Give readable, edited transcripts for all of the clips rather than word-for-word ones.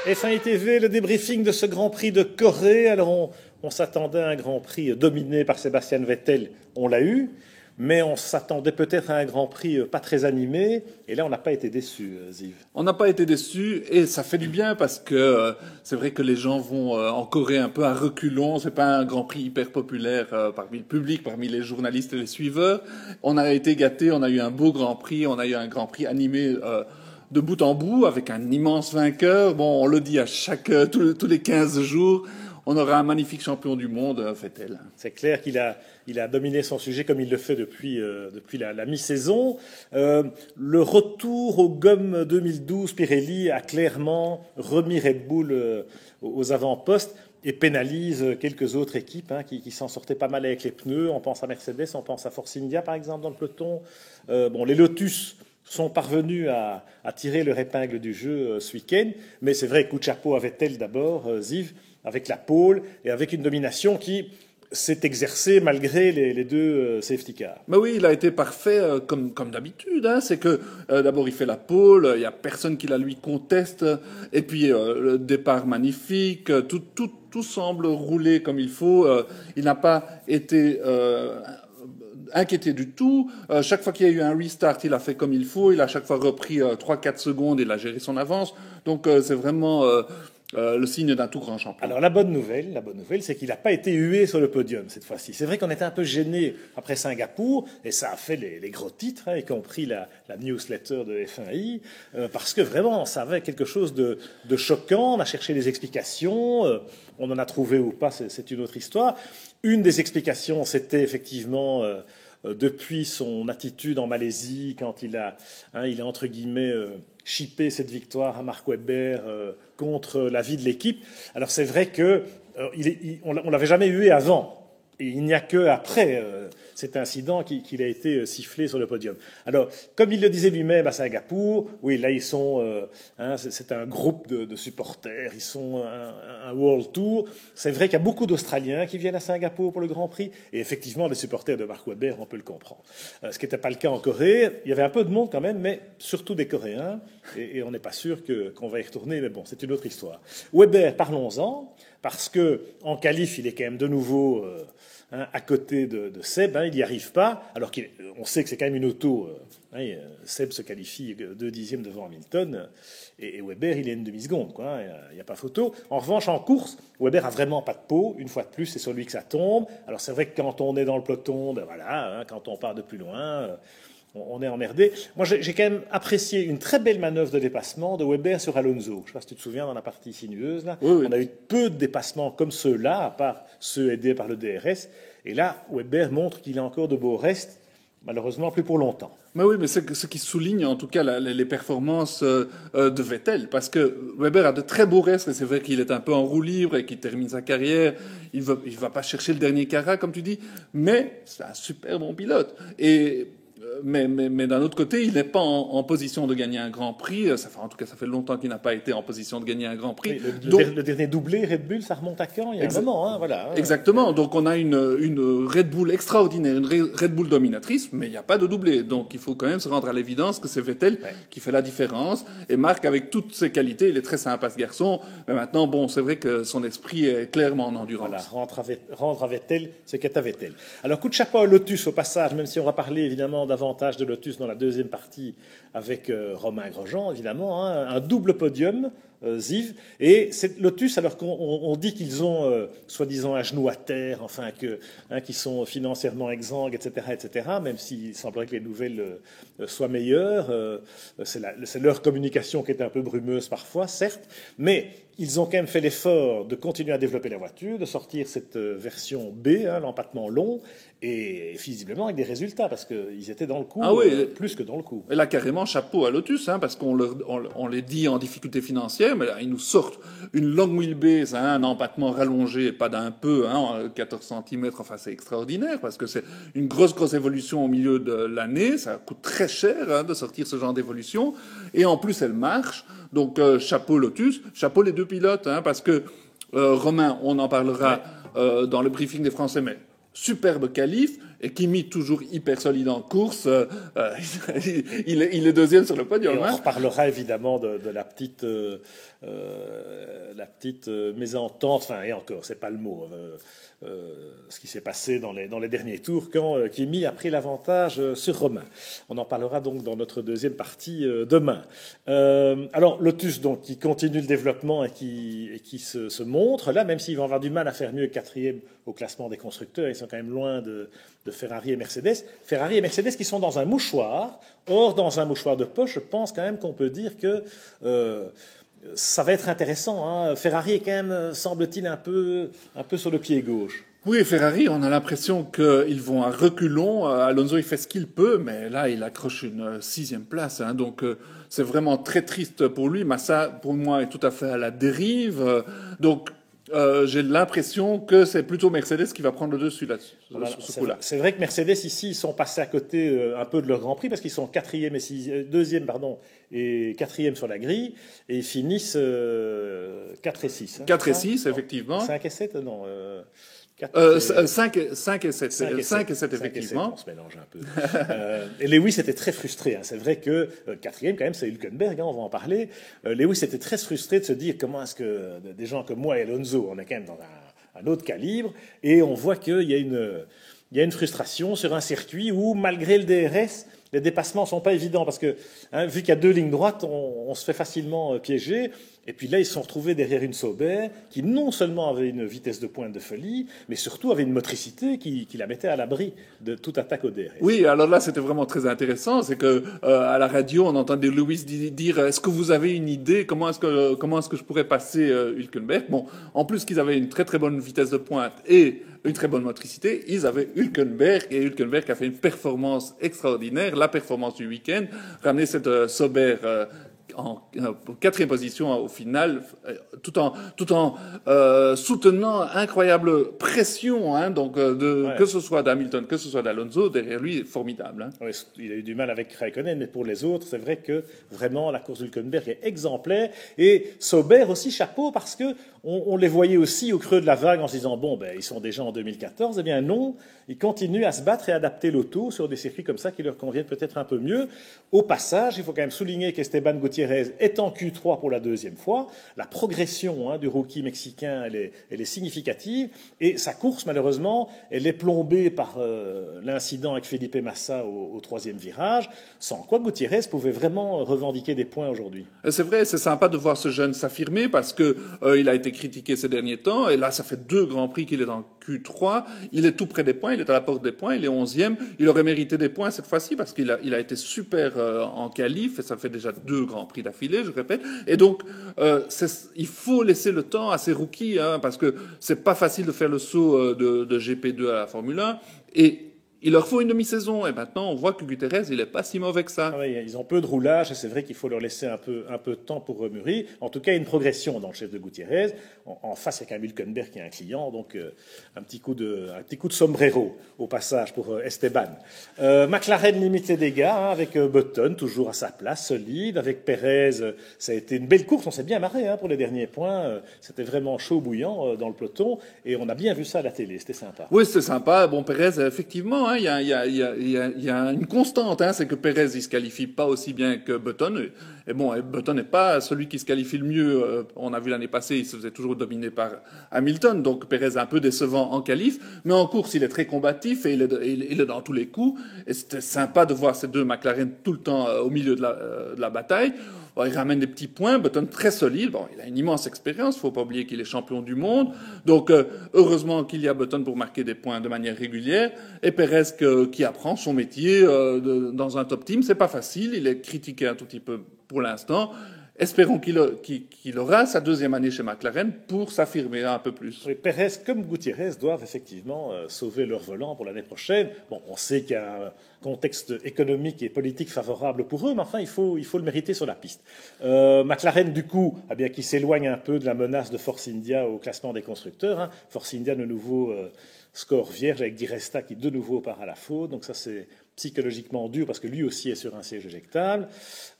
F1 TV, le débriefing de ce Grand Prix de Corée. Alors on s'attendait à un Grand Prix dominé par Sébastien Vettel, on l'a eu, mais on s'attendait peut-être à un Grand Prix pas très animé, et là on n'a pas été déçus, Ziv. On n'a pas été déçus, et ça fait du bien parce que c'est vrai que les gens vont en Corée un peu à reculons. C'est pas un Grand Prix hyper populaire parmi le public, parmi les journalistes et les suiveurs. On a été gâtés, on a eu un beau Grand Prix, on a eu un Grand Prix animé de bout en bout, avec un immense vainqueur. Bon, on le dit à tous les 15 jours, on aura un magnifique champion du monde, Vettel. C'est clair qu'il a dominé son sujet comme il le fait depuis la mi-saison. Le retour aux gommes 2012, Pirelli a clairement remis Red Bull aux avant-postes et pénalise quelques autres équipes qui s'en sortaient pas mal avec les pneus. On pense à Mercedes, on pense à Force India, par exemple, dans le peloton. Les Lotus sont parvenus à tirer leur épingle du jeu ce week-end. Mais c'est vrai, coup de chapeau à Vettel d'abord, Ziv, avec la pole et avec une domination qui s'est exercée malgré les deux safety cars. Mais oui, il a été parfait comme d'habitude. C'est que d'abord il fait la pole, il n'y a personne qui la lui conteste. Et puis le départ magnifique, tout semble rouler comme il faut. Il n'a pas été inquiété du tout. Chaque fois qu'il y a eu un restart, il a fait comme il faut. Il a chaque fois repris 3-4 secondes et il a géré son avance. Donc c'est vraiment le signe d'un tout grand champion. Alors la bonne nouvelle, c'est qu'il n'a pas été hué sur le podium cette fois-ci. C'est vrai qu'on était un peu gêné après Singapour, et ça a fait les gros titres, y compris la newsletter de F1i, parce que vraiment, ça avait quelque chose de choquant. On a cherché des explications, on en a trouvé ou pas, c'est une autre histoire. Une des explications, c'était effectivement depuis son attitude en Malaisie, quand il a entre guillemets chippé cette victoire à Mark Webber contre l'avis de l'équipe. Alors c'est vrai que on l'avait jamais hué avant. Et il n'y a que après cet incident qu'il a été sifflé sur le podium. Alors, comme il le disait lui-même à Singapour, oui, là ils sont, c'est un groupe de supporters, ils sont un World Tour. C'est vrai qu'il y a beaucoup d'Australiens qui viennent à Singapour pour le Grand Prix, et effectivement, les supporters de Mark Webber, on peut le comprendre. Ce qui n'était pas le cas en Corée. Il y avait un peu de monde quand même, mais surtout des Coréens, et on n'est pas sûr qu'on va y retourner, mais bon, c'est une autre histoire. Webber, parlons-en, parce que en qualif, il est quand même de nouveau à côté de Seb, il n'y arrive pas, alors qu'on sait que c'est quand même une auto. Seb se qualifie 2 dixièmes devant Hamilton, et Webber, il est une demi-seconde, il n'y a pas photo. En revanche, en course, Webber a vraiment pas de peau. Une fois de plus, c'est sur lui que ça tombe. Alors c'est vrai que quand on est dans le peloton, quand on part de plus loin, on est emmerdé. Moi, j'ai quand même apprécié une très belle manœuvre de dépassement de Webber sur Alonso. Je ne sais pas si tu te souviens, dans la partie sinueuse, là, oui. On a eu peu de dépassements comme ceux-là, à part ceux aidés par le DRS. Et là, Webber montre qu'il a encore de beaux restes, malheureusement plus pour longtemps. Mais oui, mais c'est ce qui souligne en tout cas les performances de Vettel, parce que Webber a de très beaux restes, et c'est vrai qu'il est un peu en roue libre et qu'il termine sa carrière. Il va pas chercher le dernier carat, comme tu dis, mais c'est un super bon pilote. Mais d'un autre côté, il n'est pas en position de gagner un Grand Prix. En tout cas, ça fait longtemps qu'il n'a pas été en position de gagner un Grand Prix. Oui, le dernier doublé Red Bull, ça remonte à quand? Il y a un moment, voilà. Exactement. Donc on a une Red Bull extraordinaire, une Red Bull dominatrice, mais il n'y a pas de doublé. Donc il faut quand même se rendre à l'évidence que c'est Vettel qui fait la différence. Et Marc, avec toutes ses qualités, il est très sympa ce garçon. Mais maintenant, bon, c'est vrai que son esprit est clairement en endurance. Voilà, rendre à Vettel ce qu'est à Vettel. Alors coup de chapeau à Lotus au passage, même si on va parler évidemment davantage de Lotus dans la deuxième partie avec Romain Grosjean, évidemment, un double podium, Ziv. Et c'est Lotus, alors qu'on dit qu'ils ont soi-disant un genou à terre, qu'ils sont financièrement exsangues, etc., même s'il semblerait que les nouvelles soient meilleures. C'est leur communication qui est un peu brumeuse parfois, certes, mais ils ont quand même fait l'effort de continuer à développer la voiture, de sortir cette version B, l'empattement long, et visiblement avec des résultats, parce qu'ils étaient dans le coup, plus que dans le coup. Et là, carrément, chapeau à Lotus, parce qu'on les dit en difficulté financière, mais là, ils nous sortent une longue wheelbase, un empattement rallongé, pas d'un peu, 14 cm, c'est extraordinaire, parce que c'est une grosse évolution au milieu de l'année, ça coûte très cher de sortir ce genre d'évolution, et en plus, elle marche. Donc, chapeau Lotus, chapeau les deux pilotes, parce que Romain, on en parlera dans le briefing des Français, mais superbe qualif, Et Kimi, toujours hyper solide en course, il est deuxième sur le podium. Et on reparlera évidemment de la petite mésentente, enfin, et encore, c'est pas le mot, ce qui s'est passé dans les derniers tours quand Kimi a pris l'avantage sur Romain. On en parlera donc dans notre deuxième partie demain. Alors, Lotus, donc, qui continue le développement et qui se montre, là, même s'ils vont avoir du mal à faire mieux quatrième au classement des constructeurs, ils sont quand même loin de Ferrari et Mercedes. Ferrari et Mercedes qui sont dans un mouchoir. Or, dans un mouchoir de poche, je pense quand même qu'on peut dire que ça va être intéressant. Hein. Ferrari est quand même, semble-t-il, un peu sur le pied gauche. Oui, Ferrari, on a l'impression qu'ils vont à reculons. Alonso, il fait ce qu'il peut, mais là, il accroche une 6e place. Hein, donc, c'est vraiment très triste pour lui. Massa, pour moi, est tout à fait à la dérive. Donc, j'ai l'impression que c'est plutôt Mercedes qui va prendre le dessus là, voilà, sur ce coup-là. C'est vrai que Mercedes, ici, ils sont passés à côté un peu de leur Grand Prix parce qu'ils sont deuxième et quatrième sur la grille et ils finissent 4 et 6. 4 et 6, effectivement. 5 et 7, non. 5 et 7, 5 et 7 effectivement. On se mélange un peu. Et Lewis était très frustré. Hein. C'est vrai que quatrième, quand même, c'est Hülkenberg, hein, on va en parler. Lewis était très frustré de se dire comment est-ce que des gens comme moi et Alonso, on est quand même dans un autre calibre, et on voit qu'il y a une frustration sur un circuit où, malgré le DRS, les dépassements ne sont pas évidents parce que, hein, vu qu'il y a 2 lignes droites, on se fait facilement piéger. Et puis là, ils se sont retrouvés derrière une Sauber qui non seulement avait une vitesse de pointe de folie, mais surtout avait une motricité qui la mettait à l'abri de toute attaque au DRS. Oui, alors là, c'était vraiment très intéressant. C'est que à la radio, on entendait Lewis dire est-ce que vous avez une idée comment est-ce que je pourrais passer Hülkenberg. Bon, en plus qu'ils avaient une très très bonne vitesse de pointe et une très bonne motricité, ils avaient Hülkenberg et Hülkenberg a fait une performance extraordinaire, la performance du week-end, ramener cette Sauber en 4e position au final, tout en soutenant incroyable pression, hein, donc que ce soit d'Hamilton, que ce soit d'Alonso, derrière lui, formidable. Hein. Oui, il a eu du mal avec Raikkonen, mais pour les autres, c'est vrai que vraiment la course d'Hülkenberg est exemplaire. Et Sauber aussi, chapeau, parce que on les voyait aussi au creux de la vague en se disant bon, ben ils sont déjà en 2014. Eh bien non, ils continuent à se battre et à adapter l'auto sur des circuits comme ça qui leur conviennent peut-être un peu mieux. Au passage, il faut quand même souligner qu'Esteban Gutiérrez est en Q3 pour la 2e fois. La progression du rookie mexicain, elle est significative. Et sa course, malheureusement, elle est plombée par l'incident avec Felipe Massa au 3e virage, sans quoi Gutiérrez pouvait vraiment revendiquer des points aujourd'hui. C'est vrai, c'est sympa de voir ce jeune s'affirmer parce que il a été critiqué ces derniers temps. Et là, ça fait 2 Grands Prix qu'il est en Q3. Il est tout près des points, il est à la porte des points, il est 11e. Il aurait mérité des points cette fois-ci parce qu'il a été super en qualif et ça fait déjà 2 Grands Prix d'affilée, je répète. Et donc, il faut laisser le temps à ces rookies, hein, parce que c'est pas facile de faire le saut de GP2 à la Formule 1. Et il leur faut une demi-saison. Et maintenant, on voit que Gutiérrez, il est pas si mauvais que ça. Ah oui, ils ont peu de roulage et c'est vrai qu'il faut leur laisser un peu de temps pour remûrir. En tout cas, il y a une progression dans le chef de Gutiérrez. En face, il y a Hülkenberg qui est un client, donc un petit coup de sombrero au passage pour Esteban. McLaren limite les dégâts hein, avec Button toujours à sa place, solide. Avec Perez, ça a été une belle course. On s'est bien marré hein, pour les derniers points. C'était vraiment chaud bouillant dans le peloton et on a bien vu ça à la télé. C'était sympa. Oui, c'était sympa. Bon, Perez, effectivement. Hein, il y a une constante, hein, c'est que Perez il se qualifie pas aussi bien que Button. Et bon, Button n'est pas celui qui se qualifie le mieux. On a vu l'année passée, il se faisait toujours dominer par Hamilton. Donc Perez est un peu décevant en qualif, mais en course il est très combatif et il est dans tous les coups. Et c'était sympa de voir ces 2 McLaren tout le temps au milieu de la bataille. Bon, il ramène des petits points, Button très solide. Bon, il a une immense expérience, faut pas oublier qu'il est champion du monde. Donc, heureusement qu'il y a Button pour marquer des points de manière régulière. Et Perez qui apprend son métier dans un top team, c'est pas facile. Il est critiqué un tout petit peu pour l'instant. Espérons qu'il aura sa 2e année chez McLaren pour s'affirmer un peu plus. Oui, Perez comme Gutiérrez doivent effectivement sauver leur volant pour l'année prochaine. Bon, on sait qu'il y a un contexte économique et politique favorable pour eux, mais enfin, il faut le mériter sur la piste. McLaren, du coup, eh bien, qui s'éloigne un peu de la menace de Force India au classement des constructeurs. Hein. Force India, de nouveau, score vierge avec Di Resta qui, de nouveau, part à la faute. Donc ça, c'est psychologiquement dur parce que lui aussi est sur un siège éjectable.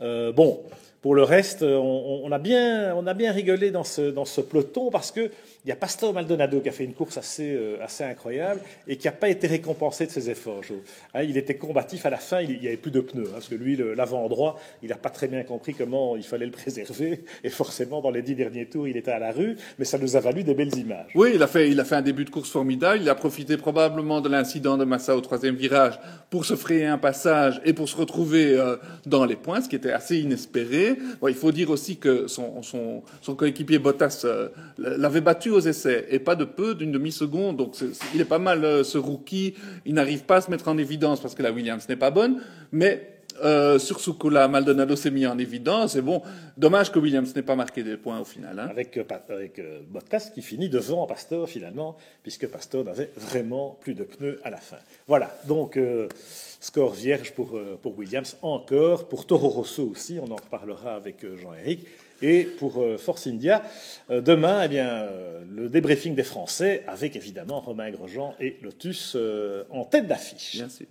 Bon, Pour le reste, on a bien rigolé dans ce peloton parce que il y a Pastor Maldonado qui a fait une course assez incroyable et qui n'a pas été récompensé de ses efforts. Il était combatif à la fin, il n'y avait plus de pneus, parce que lui, l'avant droit, il n'a pas très bien compris comment il fallait le préserver. Et forcément, dans les 10 derniers tours, il était à la rue, mais ça nous a valu des belles images. Oui, il a fait un début de course formidable. Il a profité probablement de l'incident de Massa au 3e virage pour se frayer un passage et pour se retrouver dans les points, ce qui était assez inespéré. Bon, il faut dire aussi que son coéquipier Bottas l'avait battu aux essais, et pas de peu, d'une demi-seconde. Donc il est pas mal, ce rookie. Il n'arrive pas à se mettre en évidence parce que la Williams n'est pas bonne, mais sur ce coup-là, Maldonado s'est mis en évidence. Et bon, dommage que Williams n'ait pas marqué des points au final. Hein. Avec Bottas qui finit devant Pastor finalement, puisque Pastor n'avait vraiment plus de pneus à la fin. Voilà, donc score vierge pour Williams encore, pour Toro Rosso aussi, on en reparlera avec Jean-Éric. Et pour Force India, demain, eh bien, le débriefing des Français avec évidemment Romain Grosjean et Lotus en tête d'affiche. Bien sûr.